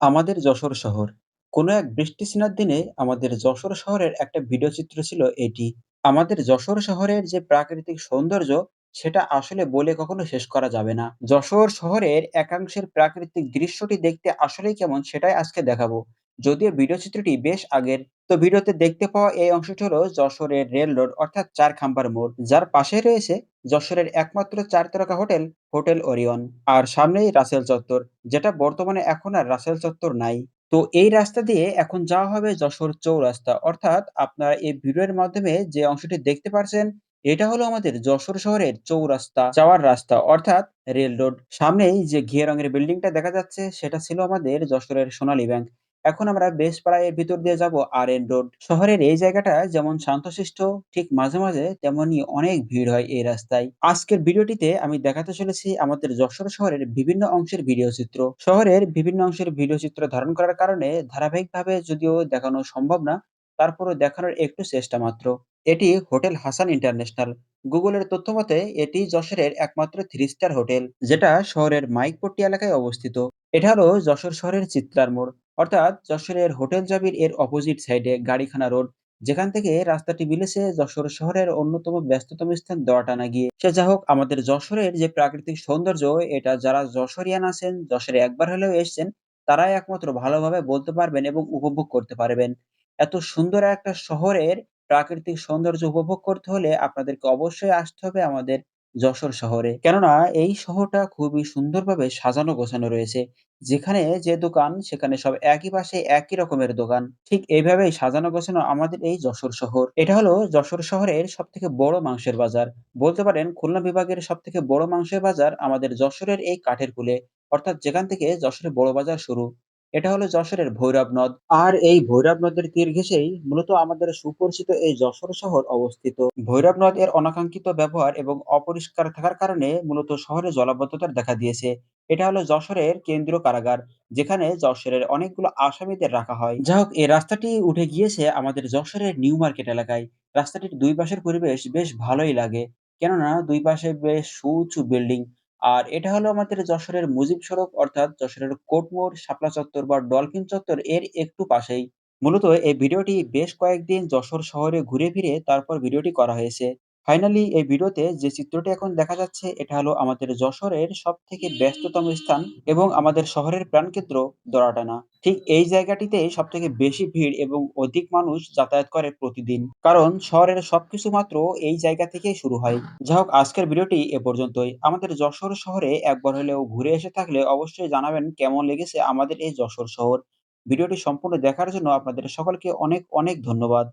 আমাদের যশোর শহর। কোনো এক বৃষ্টিস্নাত দিনে আমাদের যশোর শহরের একটা ভিডিও চিত্র ছিল এটি। আমাদের যশোর শহরের যে প্রাকৃতিক সৌন্দর্য, সেটা আসলে বলে কখনো শেষ করা যাবে না। যশোর শহরের একাংশের প্রাকৃতিক দৃশ্যটি দেখতে আসলেই কেমন সেটাই আজকে দেখাবো। যদিও ভিডিও চিত্রটি বেশ আগের, তো ভিডিওতে দেখতে পাওয়া এই অংশটি হলো যশোরের রেল রোড অর্থাৎ ৪ খাম্বার মোড়, যার পাশেই রয়েছে যশোরের একমাত্র ৪ তারকা হোটেল, হোটেল ওরিয়ন। আর সামনেই রাসেল চত্বর, যেটা বর্তমানে এখন আর রাসেল চত্বর নাই। তো এই রাস্তা দিয়ে এখন যাওয়া হবে যশোর চৌরাস্তা, অর্থাৎ আপনারা এই ভিডিওর মাধ্যমে যে অংশটি দেখতে পারছেন, এটা হলো আমাদের যশোর শহরের চৌরাস্তা যাওয়ার রাস্তা অর্থাৎ রেল রোড। সামনেই যে ঘিয়ে রঙের বিল্ডিংটা দেখা যাচ্ছে সেটা ছিল আমাদের যশোরের সোনালী ব্যাংক। এখন আমরা বেশ প্রায় এর ভিতর দিয়ে যাব আর এন রোড। শহরের এই জায়গাটা যেমন শান্তশিষ্ট, ঠিক মাঝে মাঝে তেমনি অনেক ভিড় হয় এই রাস্তায়। আজকের ভিডিওটিতে আমি দেখাতে চলেছি আমাদের যশোর শহরের বিভিন্ন অংশের ভিডিও চিত্র। শহরের বিভিন্ন অংশের ভিডিও চিত্র ধারণ করার কারণে ধারাবাহিকভাবে যদিও দেখানো সম্ভব না, তারপরও দেখানোর একটু চেষ্টা মাত্র। এটি হোটেল হাসান ইন্টারন্যাশনাল। গুগলের তথ্য মতে এটি যশোরের একমাত্র 3 স্টার হোটেল, যেটা শহরের মাইকপট্টি এলাকায় অবস্থিত। এটা হলো যশোর শহরের চিত্রার মোড়, অর্থাৎ যশোরের হোটেল জাবির এর অপোজিট সাইডে গাড়িখানা রোড, যেখান থেকে রাস্তাটি মিলেছে যশোর শহরের অন্যতম ব্যস্ততম স্থান দেওয়াটানা গিয়ে। সে যা হোক, আমাদের যশোরের যে প্রাকৃতিক সৌন্দর্য, এটা যারা যশোরিয়ান আছেন, যশোরে একবার হলেও এসেছেন, তারাই একমাত্র ভালোভাবে বলতে পারবেন এবং উপভোগ করতে পারবেন। এত সুন্দর একটা শহরের প্রাকৃতিক সৌন্দর্য উপভোগ করতে হলে আপনাদেরকে অবশ্যই আসতে হবে আমাদের যশোর শহরে। কেননা এই শহরটা খুবই সুন্দরভাবে সাজানো গোছানো রয়েছে। যেখানে যে দোকান সেখানে সব একই পাশে একই রকমের দোকান। ঠিক এইভাবেই সাজানো গোছানো আমাদের এই যশোর শহর। এটা হলো যশোর শহরের সবথেকে বড় মাংসের বাজার। বলতে পারেন খুলনা বিভাগের সবথেকে বড় মাংসের বাজার আমাদের যশোরের এই কাঠেরপুলে। অর্থাৎ যেখান থেকে যশোরের বড় বাজার শুরু। এটা হলো যশোরের ভৈরব নদ। আর এই ভৈরব নদের তীর ঘেঁষেই মূলত আমাদের সুপরিচিত এই যশোর শহর অবস্থিত। ভৈরব নদ এর অনাকাঙ্ক্ষিত ব্যবহার এবং অপরিষ্কার থাকার কারণে মূলত শহরে জলাবদ্ধতার দেখা দিয়েছে। এটা হলো যশোরের কেন্দ্রীয় কারাগার, যেখানে যশোরের অনেকগুলো আসামিদের রাখা হয়। যাই হোক, এই রাস্তাটি উঠে গিয়েছে আমাদের যশোরের নিউ মার্কেট এলাকায়। রাস্তাটির দুই পাশের পরিবেশ বেশ ভালোই লাগে, কেননা দুই পাশে বেশ উঁচু বিল্ডিং। আর এটা হলো আমাদের যশোরের মুজিব সড়ক, অর্থাৎ যশোরের কোর্টমোড়, শাপলা চত্বর বা ডলফিন চত্বর এর একটু পাশেই। মূলত এই ভিডিওটি বেশ কয়েকদিন যশোর শহরে ঘুরে ফিরে তারপর ভিডিওটি করা হয়েছে। ফাইনালি এই ভিডিওতে যে চিত্রটি এখন দেখা যাচ্ছে, এটা হলো আমাদের যশোরের সবথেকে ব্যস্ততম স্থান এবং আমাদের শহরের প্রাণকেন্দ্র দরাটানা। ঠিক এই জায়গাটিতেই সবথেকে বেশি ভিড় এবং অধিক মানুষ যাতায়াত করে প্রতিদিন। কারণ শহরের সবকিছু মাত্র এই জায়গা থেকেই শুরু হয়। যাই হোক, আজকের ভিডিওটি এ পর্যন্তই। আমাদের যশোর শহরে একবার হলেও ঘুরে এসে থাকলে অবশ্যই জানাবেন কেমন লেগেছে আমাদের এই যশোর শহর। ভিডিওটি সম্পূর্ণ দেখার জন্য আপনাদের সকলকে অনেক অনেক ধন্যবাদ।